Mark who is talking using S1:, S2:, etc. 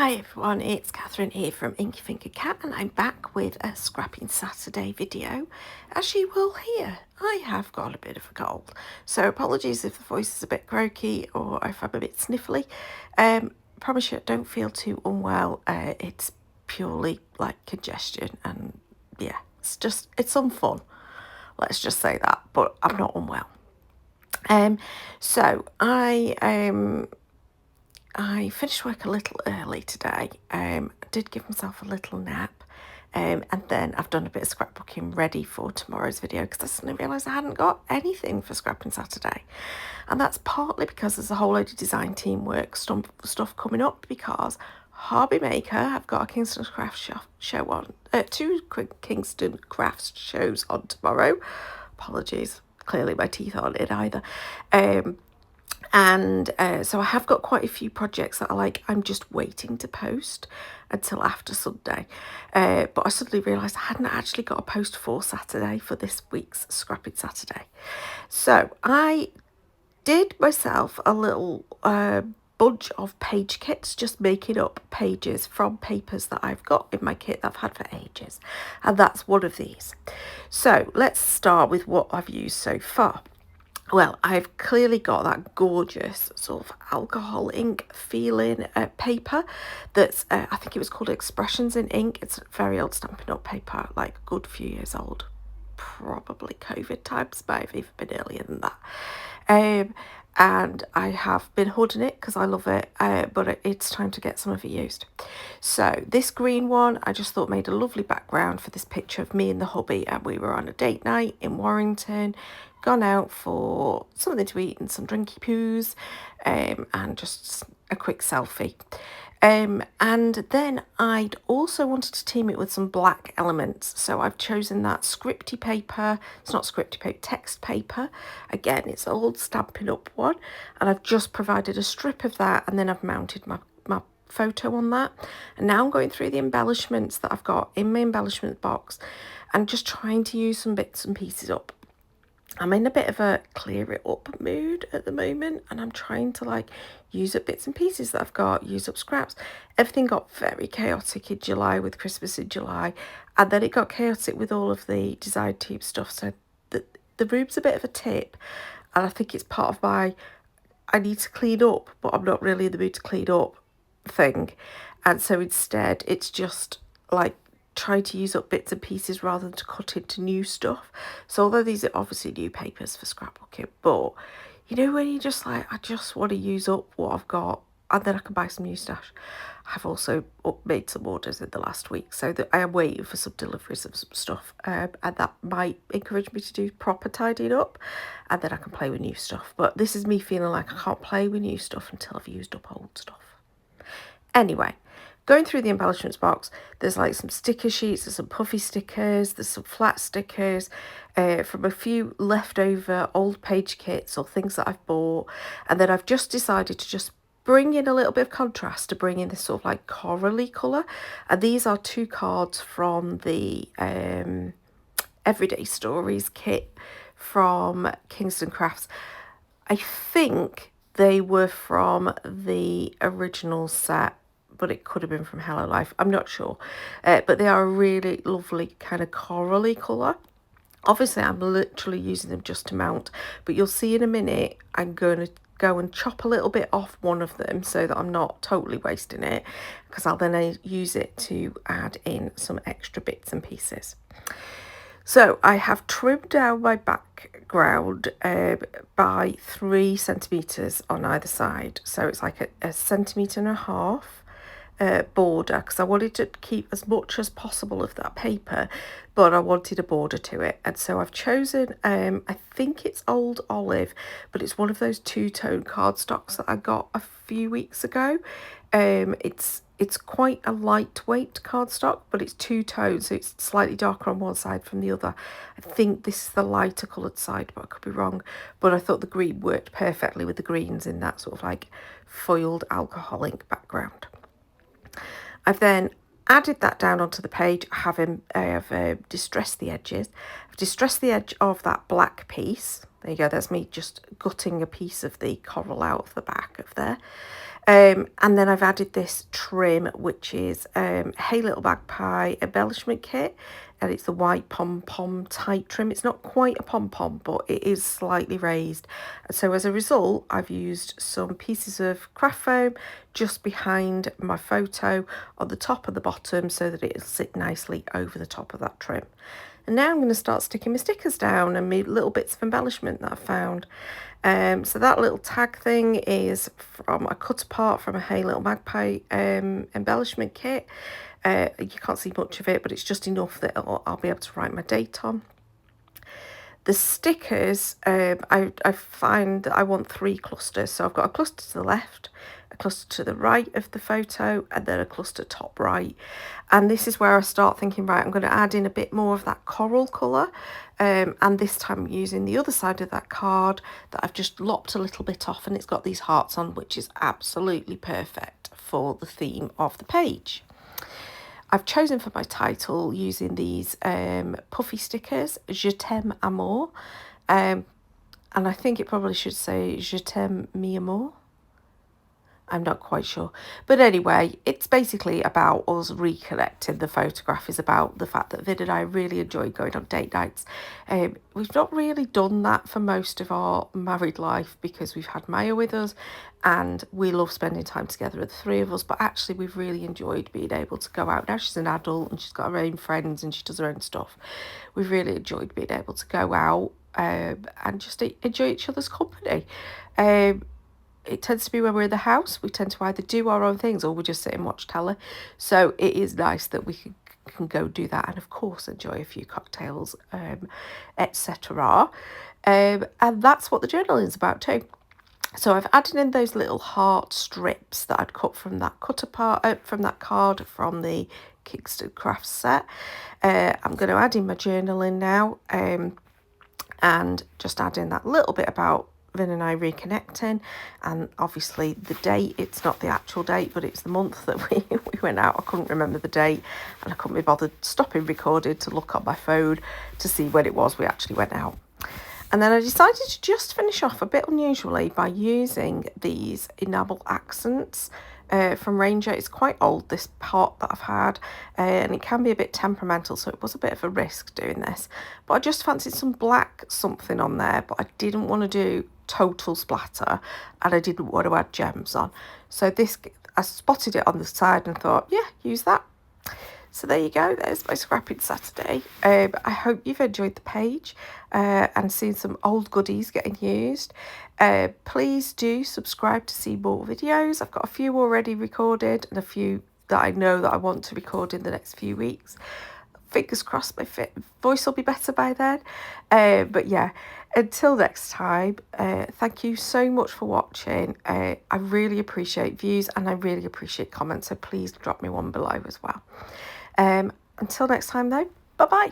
S1: Hi everyone, it's Catherine here from Inky Finger Cat and I'm back with a Scrapping Saturday video. As you will hear, I have got a bit of a cold, so apologies if the voice is a bit croaky or if I'm a bit sniffly. Promise you I don't feel too unwell. It's purely like congestion and yeah, it's some fun. Let's just say that, but I'm not unwell. So I finished work a little early today. I did give myself a little nap. And then I've done a bit of scrapbooking ready for tomorrow's video because I suddenly realised I hadn't got anything for Scrapping Saturday. And that's partly because there's a whole load of design teamwork stuff coming up because Hobby Maker have got a Kingston Crafts show on, two Kingston Crafts shows on tomorrow. Apologies, clearly my teeth aren't in either. So I have got quite a few projects that I'm just waiting to post until after Sunday. But I suddenly realised I hadn't actually got a post for Saturday for this week's Scrapping Saturday. So I did myself a little bunch of page kits, just making up pages from papers that I've got in my kit that I've had for ages. And that's one of these. So let's start with what I've used so far. Well, I've clearly got that gorgeous sort of alcohol ink feeling paper that's, I think it was called Expressions in Ink. It's a very old Stampin' Up paper, like a good few years old. Probably COVID times, might have even been earlier than that. And I have been hoarding it because I love it, but it's time to get some of it used. So this green one, I just thought made a lovely background for this picture of me and the hubby, and we were on a date night in Warrington, gone out for something to eat and some drinky poos, and just a quick selfie. And then I'd also wanted to team it with some black elements. So I've chosen that scripty paper. It's not scripty paper, text paper. Again, it's an old Stampin' Up one. And I've just provided a strip of that and then I've mounted my photo on that. And now I'm going through the embellishments that I've got in my embellishment box and just trying to use some bits and pieces up. I'm in a bit of a clear it up mood at the moment and I'm trying to use up bits and pieces that I've got, use up scraps. Everything got very chaotic in July with Christmas in July, and then it got chaotic with all of the design team stuff, so the room's a bit of a tip, and I think it's part of my I need to clean up but I'm not really in the mood to clean up thing. And so instead it's just try to use up bits and pieces rather than to cut into new stuff. So although these are obviously new papers for scrapbooking, but you know when you just I just want to use up what I've got and then I can buy some new stash. I've also made some orders in the last week, so that I am waiting for some deliveries of some stuff, and that might encourage me to do proper tidying up, and then I can play with new stuff. But this is me feeling like I can't play with new stuff until I've used up old stuff. Anyway, going through the embellishments box, there's some sticker sheets, there's some puffy stickers, there's some flat stickers from a few leftover old page kits or things that I've bought. And then I've just decided to just bring in a little bit of contrast to bring in this sort of corally colour. And these are two cards from the Everyday Stories kit from Kingston Crafts. I think they were from the original set, but it could have been from Hello Life. I'm not sure. But they are a really lovely kind of corally colour. Obviously, I'm literally using them just to mount, but you'll see in a minute I'm going to go and chop a little bit off one of them so that I'm not totally wasting it, because I'll then use it to add in some extra bits and pieces. So I have trimmed down my background by 3 centimetres on either side. So it's like a centimetre and a half border, because I wanted to keep as much as possible of that paper, but I wanted a border to it. And so I've chosen, I think it's Old Olive, but it's one of those two-tone cardstocks that I got a few weeks ago. It's quite a lightweight cardstock, but it's two-tone, so it's slightly darker on one side from the other. I think this is the lighter coloured side, but I could be wrong. But I thought the green worked perfectly with the greens in that sort of foiled alcohol ink background. I've then added that down onto the page. I have distressed the edges. I've distressed the edge of that black piece. There you go, that's me just gutting a piece of the coral out of the back of there. And then I've added this trim, which is Hey Little Magpie embellishment kit, and it's the white pom-pom type trim. It's not quite a pom-pom, but it is slightly raised. And so as a result, I've used some pieces of craft foam just behind my photo on the top and the bottom so that it'll sit nicely over the top of that trim. And now I'm going to start sticking my stickers down and my little bits of embellishment that I found. So that little tag thing is from a cut apart from a Hey Little Magpie embellishment kit. You can't see much of it, but it's just enough that I'll be able to write my date on. The stickers, I find that I want 3 clusters. So I've got a cluster to the left, a cluster to the right of the photo, and then a cluster top right. And this is where I start thinking, right, I'm going to add in a bit more of that coral colour. And this time I'm using the other side of that card that I've just lopped a little bit off, and it's got these hearts on, which is absolutely perfect for the theme of the page. I've chosen for my title using these puffy stickers, T'aime Amour. And I think it probably should say T'aime Amour. I'm not quite sure. But anyway, it's basically about us reconnecting. The photograph is about the fact that Vin and I really enjoy going on date nights. We've not really done that for most of our married life because we've had Maya with us and we love spending time together, the 3 of us. But actually, we've really enjoyed being able to go out. Now she's an adult and she's got her own friends and she does her own stuff. We've really enjoyed being able to go out and just enjoy each other's company. It tends to be when we're in the house, we tend to either do our own things or we just sit and watch telly. So it is nice that we can go do that and, of course, enjoy a few cocktails, etc. And that's what the journaling is about too. So I've added in those little heart strips that I'd cut from that from that card from the Kingston Crafts set. I'm going to add in my journaling now and just add in that little bit about Vin and I reconnecting, and obviously the date. It's not the actual date, but it's the month that we went out. I couldn't remember the date and I couldn't be bothered stopping recording to look on my phone to see when it was we actually went out. And then I decided to just finish off a bit unusually by using these enamel accents from Ranger. It's quite old, this pot that I've had, and it can be a bit temperamental, so it was a bit of a risk doing this. But I just fancied some black something on there, but I didn't want to do total splatter, and I didn't want to add gems on. So this, I spotted it on the side and thought, yeah, use that. So there you go, there's my Scrapping Saturday. I hope you've enjoyed the page and seen some old goodies getting used. Please do subscribe to see more videos. I've got a few already recorded and a few that I know that I want to record in the next few weeks. Fingers crossed my voice will be better by then. But yeah, until next time, thank you so much for watching. I really appreciate views and I really appreciate comments, so please drop me one below as well. Until next time though, bye bye.